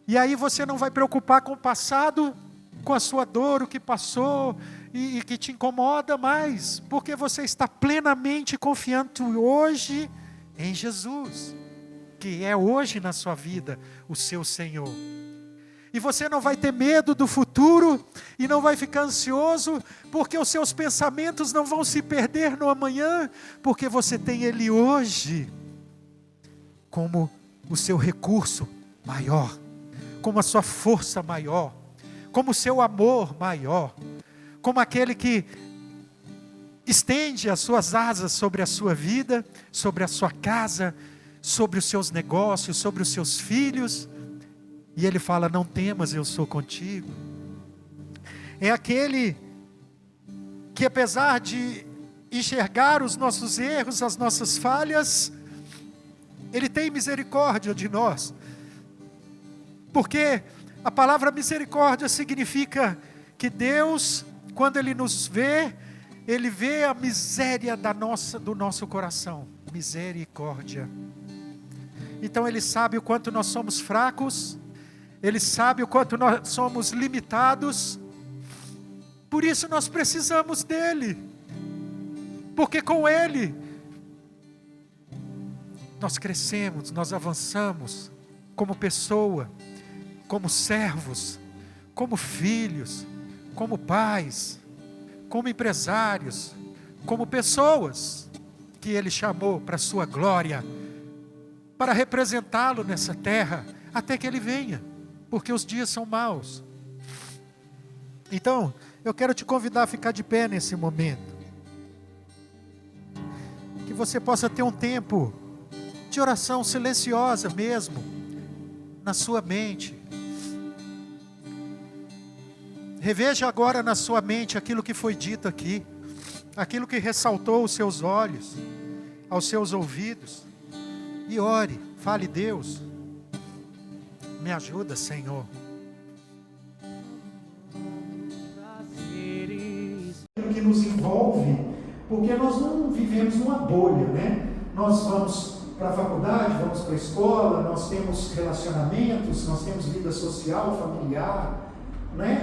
E aí você não vai preocupar com o passado, com a sua dor, o que passou e que te incomoda mais, porque você está plenamente confiante hoje em Jesus, que é hoje na sua vida o seu Senhor. E você não vai ter medo do futuro e não vai ficar ansioso, porque os seus pensamentos não vão se perder no amanhã, porque você tem Ele hoje como o seu recurso maior, como a sua força maior, como o seu amor maior, como aquele que estende as suas asas sobre a sua vida, sobre a sua casa, sobre os seus negócios, sobre os seus filhos. E Ele fala: não temas, eu sou contigo. É aquele que, apesar de enxergar os nossos erros, as nossas falhas, Ele tem misericórdia de nós. Porque a palavra misericórdia significa que Deus, quando Ele nos vê, Ele vê a miséria do nosso coração. Misericórdia. Então Ele sabe o quanto nós somos fracos, Ele sabe o quanto nós somos limitados. Por isso nós precisamos dEle. Porque com Ele nós crescemos, nós avançamos como pessoa, como servos, como filhos, como pais, como empresários, como pessoas que Ele chamou para a sua glória, para representá-lo nessa terra, até que Ele venha, porque os dias são maus. Então, eu quero te convidar a ficar de pé nesse momento, que você possa ter um tempo de oração silenciosa mesmo, na sua mente. Reveja agora na sua mente aquilo que foi dito aqui, aquilo que ressaltou aos seus olhos, aos seus ouvidos, e ore, fale: Deus, me ajuda, Senhor. Que nos envolve, porque nós não vivemos numa bolha, né? Nós vamos para a faculdade, vamos para a escola, nós temos relacionamentos, nós temos vida social, familiar, né?